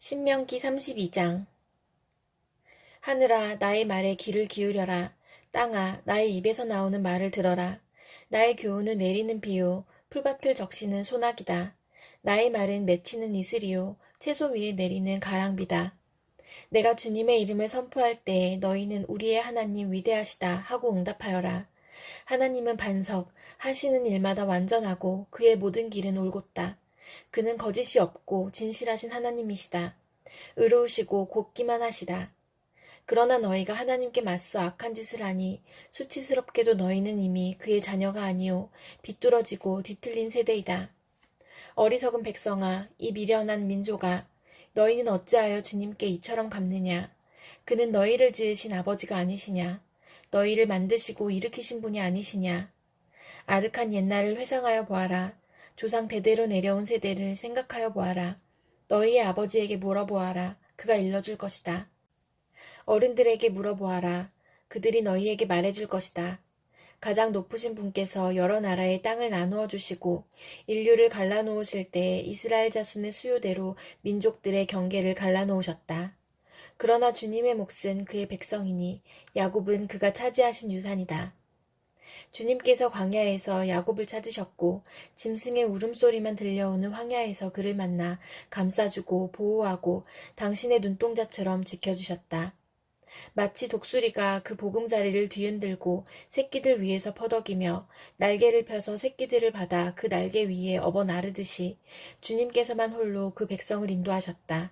신명기 32장. 하늘아, 나의 말에 귀를 기울여라. 땅아, 나의 입에서 나오는 말을 들어라. 나의 교훈은 내리는 비요, 풀밭을 적시는 소나기다. 나의 말은 맺히는 이슬이요, 채소 위에 내리는 가랑비다. 내가 주님의 이름을 선포할 때 너희는 우리의 하나님 위대하시다 하고 응답하여라. 하나님은 반석, 하시는 일마다 완전하고 그의 모든 길은 올곧다. 그는 거짓이 없고 진실하신 하나님이시다. 의로우시고 곱기만 하시다. 그러나 너희가 하나님께 맞서 악한 짓을 하니 수치스럽게도 너희는 이미 그의 자녀가 아니요 비뚤어지고 뒤틀린 세대이다. 어리석은 백성아, 이 미련한 민족아, 너희는 어찌하여 주님께 이처럼 갚느냐? 그는 너희를 지으신 아버지가 아니시냐? 너희를 만드시고 일으키신 분이 아니시냐? 아득한 옛날을 회상하여 보아라. 조상 대대로 내려온 세대를 생각하여 보아라. 너희의 아버지에게 물어보아라. 그가 일러줄 것이다. 어른들에게 물어보아라. 그들이 너희에게 말해줄 것이다. 가장 높으신 분께서 여러 나라의 땅을 나누어 주시고 인류를 갈라놓으실 때 이스라엘 자손의 수요대로 민족들의 경계를 갈라놓으셨다. 그러나 주님의 몫은 그의 백성이니 야곱은 그가 차지하신 유산이다. 주님께서 광야에서 야곱을 찾으셨고 짐승의 울음소리만 들려오는 황야에서 그를 만나 감싸주고 보호하고 당신의 눈동자처럼 지켜주셨다. 마치 독수리가 그 보금자리를 뒤흔들고 새끼들 위에서 퍼덕이며 날개를 펴서 새끼들을 받아 그 날개 위에 업어 나르듯이 주님께서만 홀로 그 백성을 인도하셨다.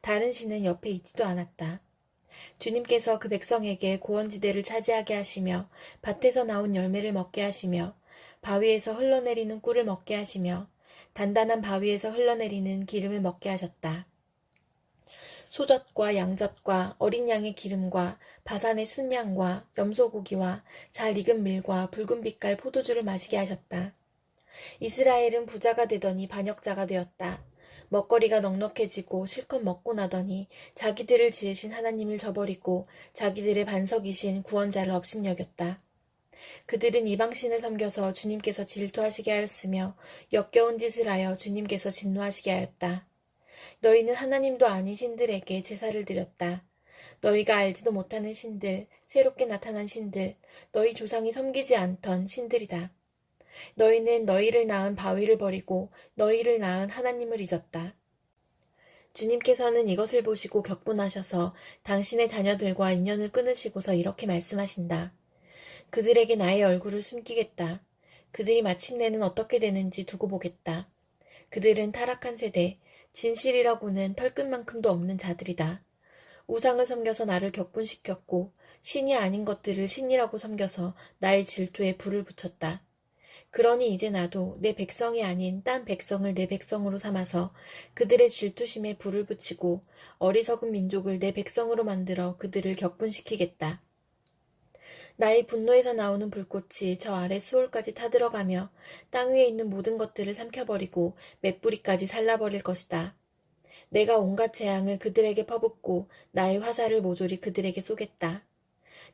다른 신은 옆에 있지도 않았다. 주님께서 그 백성에게 고원지대를 차지하게 하시며 밭에서 나온 열매를 먹게 하시며 바위에서 흘러내리는 꿀을 먹게 하시며 단단한 바위에서 흘러내리는 기름을 먹게 하셨다. 소젖과 양젖과 어린 양의 기름과 바산의 순양과 염소고기와 잘 익은 밀과 붉은 빛깔 포도주를 마시게 하셨다. 이스라엘은 부자가 되더니 반역자가 되었다. 먹거리가 넉넉해지고 실컷 먹고 나더니 자기들을 지으신 하나님을 저버리고 자기들의 반석이신 구원자를 업신여겼다. 그들은 이방신을 섬겨서 주님께서 질투하시게 하였으며 역겨운 짓을 하여 주님께서 진노하시게 하였다. 너희는 하나님도 아닌 신들에게 제사를 드렸다. 너희가 알지도 못하는 신들, 새롭게 나타난 신들, 너희 조상이 섬기지 않던 신들이다. 너희는 너희를 낳은 바위를 버리고 너희를 낳은 하나님을 잊었다. 주님께서는 이것을 보시고 격분하셔서 당신의 자녀들과 인연을 끊으시고서 이렇게 말씀하신다. 그들에게 나의 얼굴을 숨기겠다. 그들이 마침내는 어떻게 되는지 두고 보겠다. 그들은 타락한 세대, 진실이라고는 털끝만큼도 없는 자들이다. 우상을 섬겨서 나를 격분시켰고 신이 아닌 것들을 신이라고 섬겨서 나의 질투에 불을 붙였다. 그러니 이제 나도 내 백성이 아닌 딴 백성을 내 백성으로 삼아서 그들의 질투심에 불을 붙이고 어리석은 민족을 내 백성으로 만들어 그들을 격분시키겠다. 나의 분노에서 나오는 불꽃이 저 아래 수올까지 타들어가며 땅 위에 있는 모든 것들을 삼켜버리고 맷뿌리까지 살라버릴 것이다. 내가 온갖 재앙을 그들에게 퍼붓고 나의 화살을 모조리 그들에게 쏘겠다.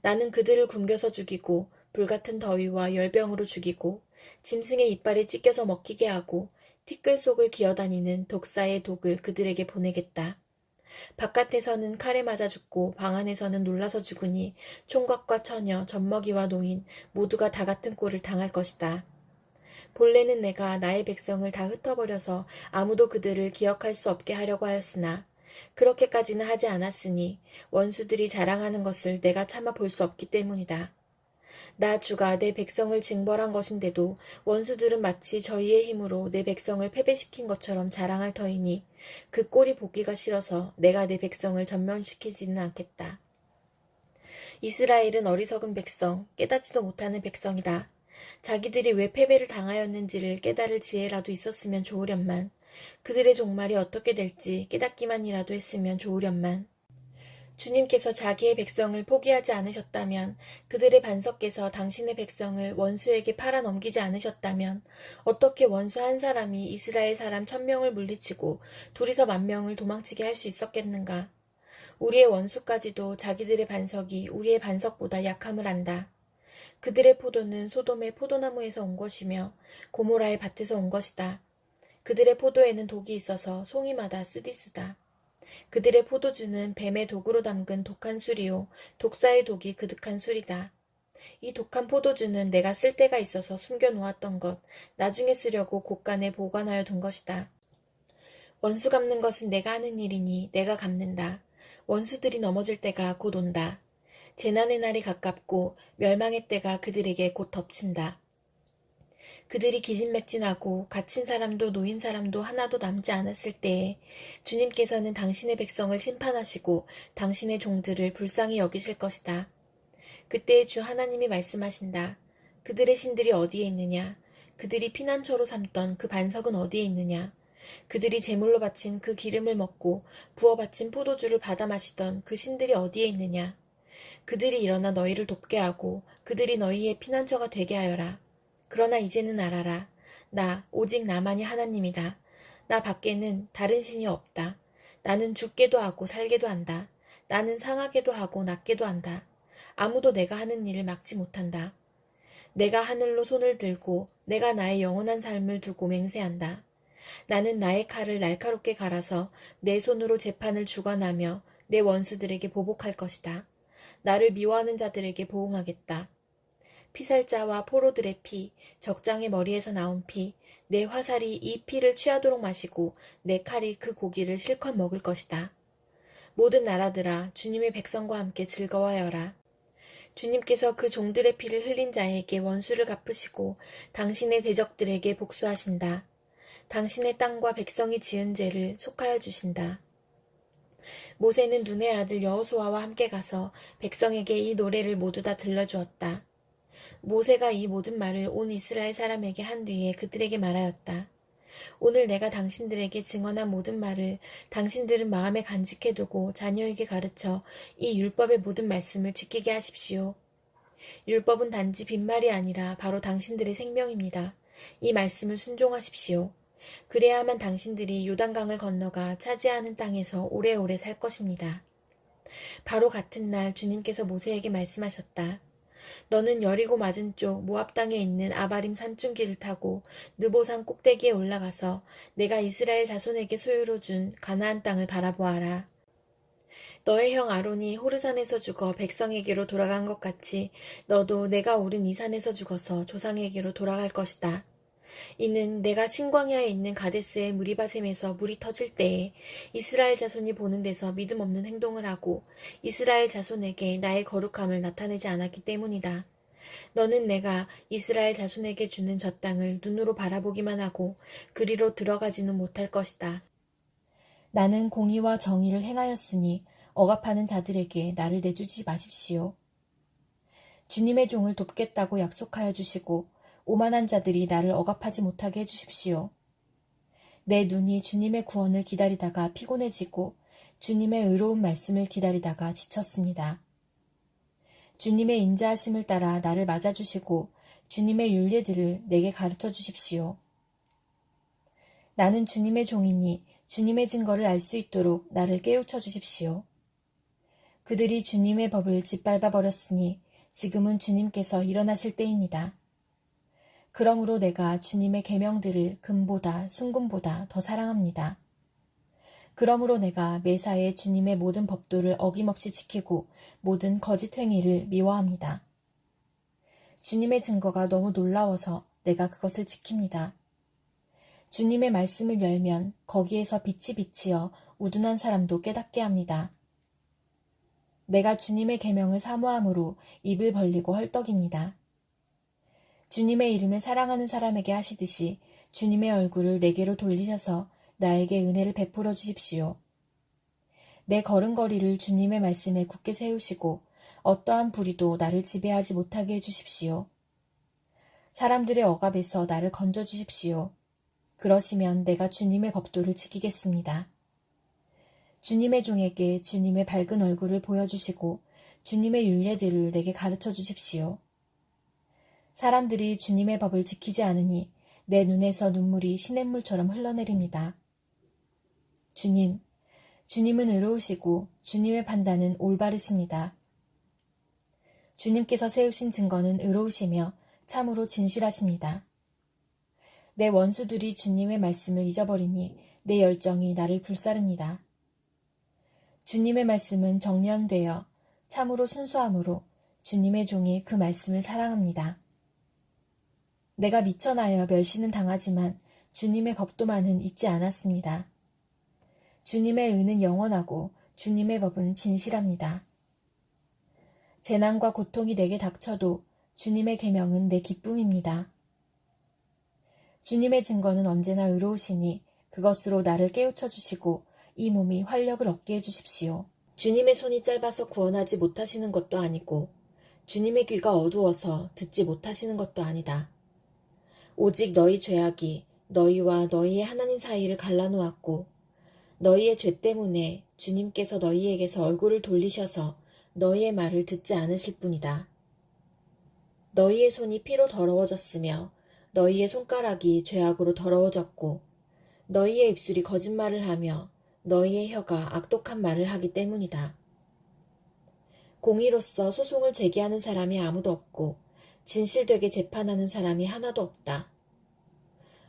나는 그들을 굶겨서 죽이고 불같은 더위와 열병으로 죽이고 짐승의 이빨에 찢겨서 먹히게 하고 티끌 속을 기어다니는 독사의 독을 그들에게 보내겠다. 바깥에서는 칼에 맞아 죽고 방 안에서는 놀라서 죽으니 총각과 처녀, 젖먹이와 노인 모두가 다 같은 꼴을 당할 것이다. 본래는 내가 나의 백성을 다 흩어버려서 아무도 그들을 기억할 수 없게 하려고 하였으나 그렇게까지는 하지 않았으니 원수들이 자랑하는 것을 내가 참아 볼 수 없기 때문이다. 나 주가 내 백성을 징벌한 것인데도 원수들은 마치 저희의 힘으로 내 백성을 패배시킨 것처럼 자랑할 터이니 그 꼴이 보기가 싫어서 내가 내 백성을 전면시키지는 않겠다. 이스라엘은 어리석은 백성, 깨닫지도 못하는 백성이다. 자기들이 왜 패배를 당하였는지를 깨달을 지혜라도 있었으면 좋으련만 그들의 종말이 어떻게 될지 깨닫기만이라도 했으면 좋으련만 주님께서 자기의 백성을 포기하지 않으셨다면 그들의 반석께서 당신의 백성을 원수에게 팔아넘기지 않으셨다면 어떻게 원수 한 사람이 이스라엘 사람 1000명을 물리치고 둘이서 10,000명을 도망치게 할 수 있었겠는가. 우리의 원수까지도 자기들의 반석이 우리의 반석보다 약함을 안다. 그들의 포도는 소돔의 포도나무에서 온 것이며 고모라의 밭에서 온 것이다. 그들의 포도에는 독이 있어서 송이마다 쓰디쓰다. 그들의 포도주는 뱀의 독으로 담근 독한 술이요 독사의 독이 그득한 술이다. 이 독한 포도주는 내가 쓸 때가 있어서 숨겨놓았던 것, 나중에 쓰려고 곳간에 보관하여 둔 것이다. 원수 갚는 것은 내가 하는 일이니 내가 갚는다. 원수들이 넘어질 때가 곧 온다. 재난의 날이 가깝고 멸망의 때가 그들에게 곧 덮친다. 그들이 기진맥진하고 갇힌 사람도 노인 사람도 하나도 남지 않았을 때에 주님께서는 당신의 백성을 심판하시고 당신의 종들을 불쌍히 여기실 것이다. 그때에 주 하나님이 말씀하신다. 그들의 신들이 어디에 있느냐? 그들이 피난처로 삼던 그 반석은 어디에 있느냐? 그들이 제물로 바친 그 기름을 먹고 부어 바친 포도주를 받아 마시던 그 신들이 어디에 있느냐? 그들이 일어나 너희를 돕게 하고 그들이 너희의 피난처가 되게 하여라. 그러나 이제는 알아라. 나 오직 나만이 하나님이다. 나 밖에는 다른 신이 없다. 나는 죽게도 하고 살게도 한다. 나는 상하게도 하고 낫게도 한다. 아무도 내가 하는 일을 막지 못한다. 내가 하늘로 손을 들고 내가 나의 영원한 삶을 두고 맹세한다. 나는 나의 칼을 날카롭게 갈아서 내 손으로 재판을 주관하며 내 원수들에게 보복할 것이다. 나를 미워하는 자들에게 보응하겠다. 피살자와 포로들의 피, 적장의 머리에서 나온 피, 내 화살이 이 피를 취하도록 마시고 내 칼이 그 고기를 실컷 먹을 것이다. 모든 나라들아 주님의 백성과 함께 즐거워하여라. 주님께서 그 종들의 피를 흘린 자에게 원수를 갚으시고 당신의 대적들에게 복수하신다. 당신의 땅과 백성이 지은 죄를 속하여 주신다. 모세는 눈의 아들 여호수아와 함께 가서 백성에게 이 노래를 모두 다 들려주었다. 모세가 이 모든 말을 온 이스라엘 사람에게 한 뒤에 그들에게 말하였다. 오늘 내가 당신들에게 증언한 모든 말을 당신들은 마음에 간직해두고 자녀에게 가르쳐 이 율법의 모든 말씀을 지키게 하십시오. 율법은 단지 빈말이 아니라 바로 당신들의 생명입니다. 이 말씀을 순종하십시오. 그래야만 당신들이 요단강을 건너가 차지하는 땅에서 오래오래 살 것입니다. 바로 같은 날 주님께서 모세에게 말씀하셨다. 너는 여리고 맞은쪽 모압 땅에 있는 아바림 산중기를 타고 느보산 꼭대기에 올라가서 내가 이스라엘 자손에게 소유로 준 가나안 땅을 바라보아라. 너의 형 아론이 호르산에서 죽어 백성에게로 돌아간 것 같이 너도 내가 오른 이 산에서 죽어서 조상에게로 돌아갈 것이다. 이는 내가 신광야에 있는 가데스의 무리바셈에서 물이 터질 때에 이스라엘 자손이 보는 데서 믿음 없는 행동을 하고 이스라엘 자손에게 나의 거룩함을 나타내지 않았기 때문이다. 너는 내가 이스라엘 자손에게 주는 저 땅을 눈으로 바라보기만 하고 그리로 들어가지는 못할 것이다. 나는 공의와 정의를 행하였으니 억압하는 자들에게 나를 내주지 마십시오. 주님의 종을 돕겠다고 약속하여 주시고 오만한 자들이 나를 억압하지 못하게 해주십시오. 내 눈이 주님의 구원을 기다리다가 피곤해지고 주님의 의로운 말씀을 기다리다가 지쳤습니다. 주님의 인자하심을 따라 나를 맞아주시고 주님의 율례들을 내게 가르쳐 주십시오. 나는 주님의 종이니 주님의 증거를 알 수 있도록 나를 깨우쳐 주십시오. 그들이 주님의 법을 짓밟아 버렸으니 지금은 주님께서 일어나실 때입니다. 그러므로 내가 주님의 계명들을 금보다 순금보다 더 사랑합니다. 그러므로 내가 매사에 주님의 모든 법도를 어김없이 지키고 모든 거짓 행위를 미워합니다. 주님의 증거가 너무 놀라워서 내가 그것을 지킵니다. 주님의 말씀을 열면 거기에서 빛이 비치어 우둔한 사람도 깨닫게 합니다. 내가 주님의 계명을 사모함으로 입을 벌리고 헐떡입니다. 주님의 이름을 사랑하는 사람에게 하시듯이 주님의 얼굴을 내게로 돌리셔서 나에게 은혜를 베풀어 주십시오. 내 걸음걸이를 주님의 말씀에 굳게 세우시고 어떠한 불의도 나를 지배하지 못하게 해주십시오. 사람들의 억압에서 나를 건져주십시오. 그러시면 내가 주님의 법도를 지키겠습니다. 주님의 종에게 주님의 밝은 얼굴을 보여주시고 주님의 율례들을 내게 가르쳐 주십시오. 사람들이 주님의 법을 지키지 않으니 내 눈에서 눈물이 시냇물처럼 흘러내립니다. 주님은 의로우시고 주님의 판단은 올바르십니다. 주님께서 세우신 증거는 의로우시며 참으로 진실하십니다. 내 원수들이 주님의 말씀을 잊어버리니 내 열정이 나를 불사릅니다. 주님의 말씀은 정연되어 참으로 순수함으로 주님의 종이 그 말씀을 사랑합니다. 내가 미천하여 멸시는 당하지만 주님의 법도만은 잊지 않았습니다. 주님의 의는 영원하고 주님의 법은 진실합니다. 재난과 고통이 내게 닥쳐도 주님의 계명은 내 기쁨입니다. 주님의 증거는 언제나 의로우시니 그것으로 나를 깨우쳐 주시고 이 몸이 활력을 얻게 해주십시오. 주님의 손이 짧아서 구원하지 못하시는 것도 아니고 주님의 귀가 어두워서 듣지 못하시는 것도 아니다. 오직 너희 죄악이 너희와 너희의 하나님 사이를 갈라놓았고 너희의 죄 때문에 주님께서 너희에게서 얼굴을 돌리셔서 너희의 말을 듣지 않으실 뿐이다. 너희의 손이 피로 더러워졌으며 너희의 손가락이 죄악으로 더러워졌고 너희의 입술이 거짓말을 하며 너희의 혀가 악독한 말을 하기 때문이다. 공의로서 소송을 제기하는 사람이 아무도 없고 진실되게 재판하는 사람이 하나도 없다.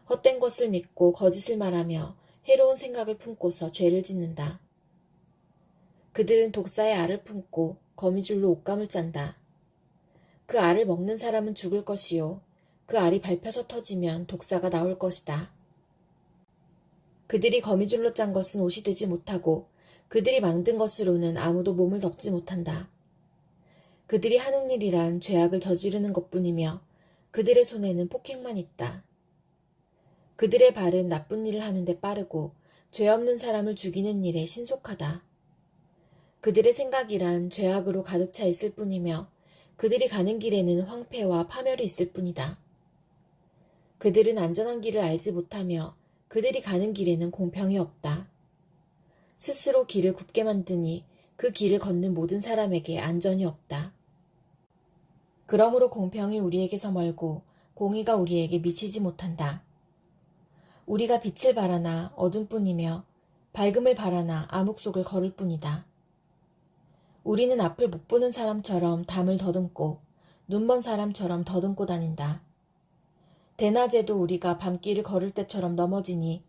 헛된 것을 믿고 거짓을 말하며 해로운 생각을 품고서 죄를 짓는다. 그들은 독사의 알을 품고 거미줄로 옷감을 짠다. 그 알을 먹는 사람은 죽을 것이요 그 알이 밟혀서 터지면 독사가 나올 것이다. 그들이 거미줄로 짠 것은 옷이 되지 못하고 그들이 만든 것으로는 아무도 몸을 덮지 못한다. 그들이 하는 일이란 죄악을 저지르는 것뿐이며 그들의 손에는 폭행만 있다. 그들의 발은 나쁜 일을 하는데 빠르고 죄 없는 사람을 죽이는 일에 신속하다. 그들의 생각이란 죄악으로 가득 차 있을 뿐이며 그들이 가는 길에는 황폐와 파멸이 있을 뿐이다. 그들은 안전한 길을 알지 못하며 그들이 가는 길에는 공평이 없다. 스스로 길을 굽게 만드니 그 길을 걷는 모든 사람에게 안전이 없다. 그러므로 공평이 우리에게서 멀고 공의가 우리에게 미치지 못한다. 우리가 빛을 바라나 어둠뿐이며 밝음을 바라나 암흑 속을 걸을 뿐이다. 우리는 앞을 못 보는 사람처럼 담을 더듬고 눈먼 사람처럼 더듬고 다닌다. 대낮에도 우리가 밤길을 걸을 때처럼 넘어지니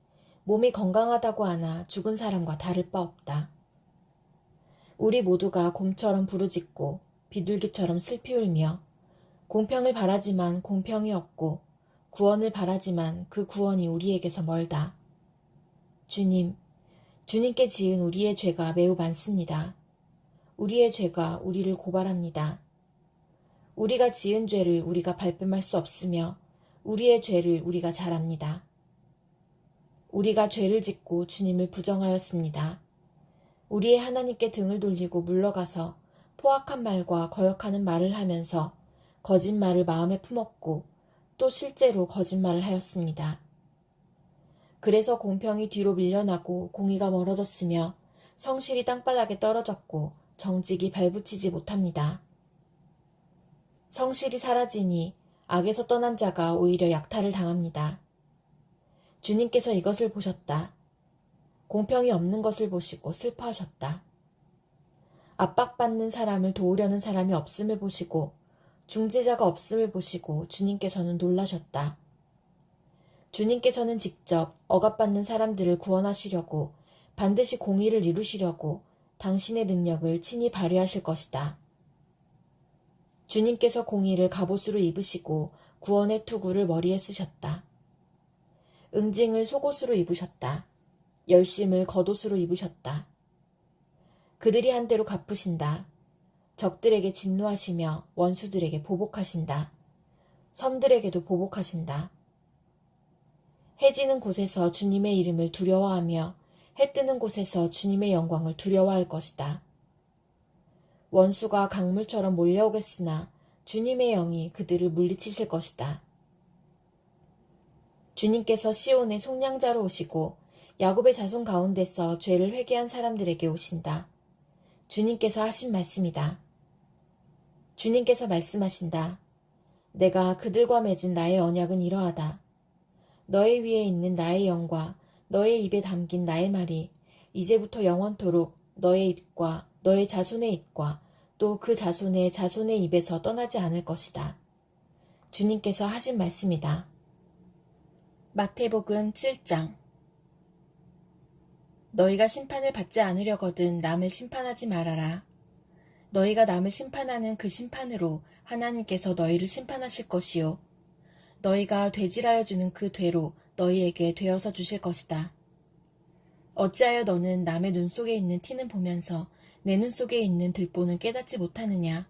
몸이 건강하다고 하나 죽은 사람과 다를 바 없다. 우리 모두가 곰처럼 부르짖고 비둘기처럼 슬피 울며 공평을 바라지만 공평이 없고 구원을 바라지만 그 구원이 우리에게서 멀다. 주님, 주님께 지은 우리의 죄가 매우 많습니다. 우리의 죄가 우리를 고발합니다. 우리가 지은 죄를 우리가 발뺌할 수 없으며 우리의 죄를 우리가 잘 압니다. 우리가 죄를 짓고 주님을 부정하였습니다. 우리의 하나님께 등을 돌리고 물러가서 포악한 말과 거역하는 말을 하면서 거짓말을 마음에 품었고 또 실제로 거짓말을 하였습니다. 그래서 공평이 뒤로 밀려나고 공의가 멀어졌으며 성실이 땅바닥에 떨어졌고 정직이 발붙이지 못합니다. 성실이 사라지니 악에서 떠난 자가 오히려 약탈을 당합니다. 주님께서 이것을 보셨다. 공평이 없는 것을 보시고 슬퍼하셨다. 압박받는 사람을 도우려는 사람이 없음을 보시고 중재자가 없음을 보시고 주님께서는 놀라셨다. 주님께서는 직접 억압받는 사람들을 구원하시려고 반드시 공의를 이루시려고 당신의 능력을 친히 발휘하실 것이다. 주님께서 공의를 갑옷으로 입으시고 구원의 투구를 머리에 쓰셨다. 응징을 속옷으로 입으셨다. 열심을 겉옷으로 입으셨다. 그들이 한 대로 갚으신다. 적들에게 진노하시며 원수들에게 보복하신다. 섬들에게도 보복하신다. 해 지는 곳에서 주님의 이름을 두려워하며 해 뜨는 곳에서 주님의 영광을 두려워할 것이다. 원수가 강물처럼 몰려오겠으나 주님의 영이 그들을 물리치실 것이다. 주님께서 시온의 속량자로 오시고 야곱의 자손 가운데서 죄를 회개한 사람들에게 오신다. 주님께서 하신 말씀이다. 주님께서 말씀하신다. 내가 그들과 맺은 나의 언약은 이러하다. 너의 위에 있는 나의 영과 너의 입에 담긴 나의 말이 이제부터 영원토록 너의 입과 너의 자손의 입과 또 그 자손의 자손의 입에서 떠나지 않을 것이다. 주님께서 하신 말씀이다. 마태복음 7장. 너희가 심판을 받지 않으려거든 남을 심판하지 말아라. 너희가 남을 심판하는 그 심판으로 하나님께서 너희를 심판하실 것이요. 너희가 되질하여 주는 그 되로 너희에게 되어서 주실 것이다. 어찌하여 너는 남의 눈 속에 있는 티는 보면서 내 눈 속에 있는 들보는 깨닫지 못하느냐?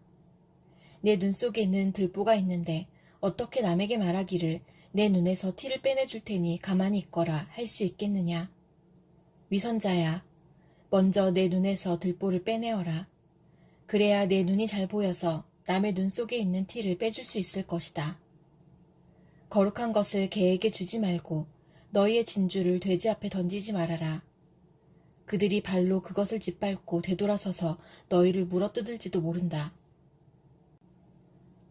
내 눈 속에는 들보가 있는데 어떻게 남에게 말하기를 내 눈에서 티를 빼내줄 테니 가만히 있거라 할 수 있겠느냐? 위선자야, 먼저 내 눈에서 들보를 빼내어라. 그래야 내 눈이 잘 보여서 남의 눈 속에 있는 티를 빼줄 수 있을 것이다. 거룩한 것을 개에게 주지 말고 너희의 진주를 돼지 앞에 던지지 말아라. 그들이 발로 그것을 짓밟고 되돌아서서 너희를 물어뜯을지도 모른다.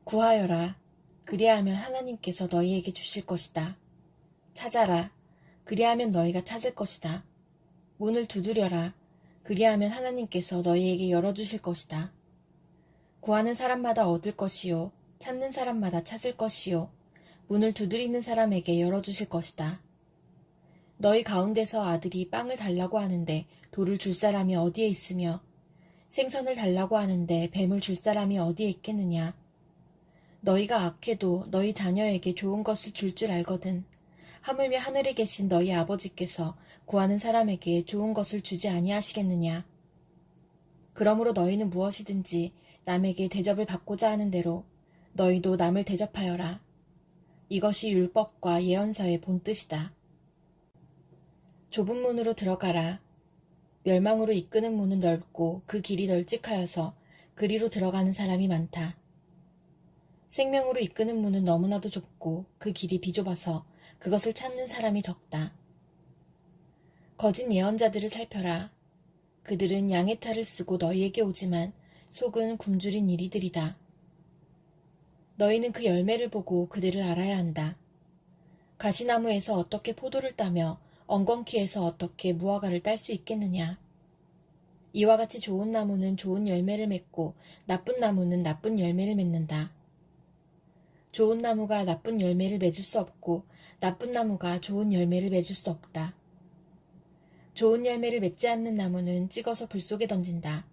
구하여라. 그리하면 하나님께서 너희에게 주실 것이다. 찾아라. 그리하면 너희가 찾을 것이다. 문을 두드려라. 그리하면 하나님께서 너희에게 열어주실 것이다. 구하는 사람마다 얻을 것이요. 찾는 사람마다 찾을 것이요. 문을 두드리는 사람에게 열어주실 것이다. 너희 가운데서 아들이 빵을 달라고 하는데 돌을 줄 사람이 어디에 있으며 생선을 달라고 하는데 뱀을 줄 사람이 어디에 있겠느냐. 너희가 악해도 너희 자녀에게 좋은 것을 줄 알거든. 하물며 하늘에 계신 너희 아버지께서 구하는 사람에게 좋은 것을 주지 아니하시겠느냐. 그러므로 너희는 무엇이든지 남에게 대접을 받고자 하는 대로 너희도 남을 대접하여라. 이것이 율법과 예언서의 본뜻이다. 좁은 문으로 들어가라. 멸망으로 이끄는 문은 넓고 그 길이 널찍하여서 그리로 들어가는 사람이 많다. 생명으로 이끄는 문은 너무나도 좁고 그 길이 비좁아서 그것을 찾는 사람이 적다. 거짓 예언자들을 살펴라. 그들은 양의 탈을 쓰고 너희에게 오지만 속은 굶주린 이리들이다. 너희는 그 열매를 보고 그들을 알아야 한다. 가시나무에서 어떻게 포도를 따며 엉겅퀴에서 어떻게 무화과를 딸 수 있겠느냐. 이와 같이 좋은 나무는 좋은 열매를 맺고 나쁜 나무는 나쁜 열매를 맺는다. 좋은 나무가 나쁜 열매를 맺을 수 없고 나쁜 나무가 좋은 열매를 맺을 수 없다. 좋은 열매를 맺지 않는 나무는 찍어서 불 속에 던진다.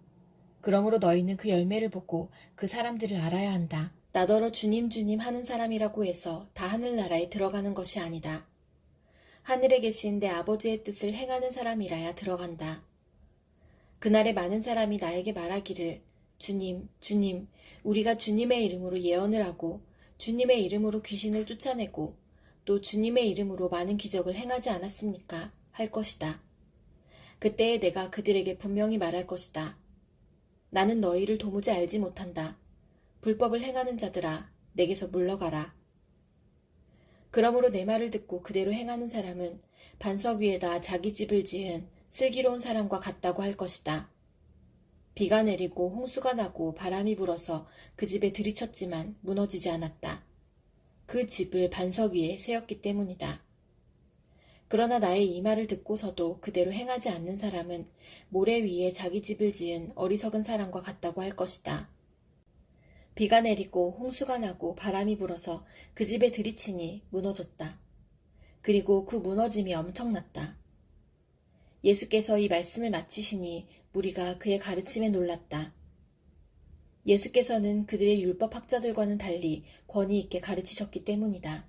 그러므로 너희는 그 열매를 보고 그 사람들을 알아야 한다. 나더러 주님 주님 하는 사람이라고 해서 다 하늘나라에 들어가는 것이 아니다. 하늘에 계신 내 아버지의 뜻을 행하는 사람이라야 들어간다. 그날에 많은 사람이 나에게 말하기를 주님, 주님, 우리가 주님의 이름으로 예언을 하고 주님의 이름으로 귀신을 쫓아내고 또 주님의 이름으로 많은 기적을 행하지 않았습니까? 할 것이다. 그때에 내가 그들에게 분명히 말할 것이다. 나는 너희를 도무지 알지 못한다. 불법을 행하는 자들아, 내게서 물러가라. 그러므로 내 말을 듣고 그대로 행하는 사람은 반석 위에다 자기 집을 지은 슬기로운 사람과 같다고 할 것이다. 비가 내리고 홍수가 나고 바람이 불어서 그 집에 들이쳤지만 무너지지 않았다. 그 집을 반석 위에 세웠기 때문이다. 그러나 나의 이 말을 듣고서도 그대로 행하지 않는 사람은 모래 위에 자기 집을 지은 어리석은 사람과 같다고 할 것이다. 비가 내리고 홍수가 나고 바람이 불어서 그 집에 들이치니 무너졌다. 그리고 그 무너짐이 엄청났다. 예수께서 이 말씀을 마치시니 무리가 그의 가르침에 놀랐다. 예수께서는 그들의 율법학자들과는 달리 권위 있게 가르치셨기 때문이다.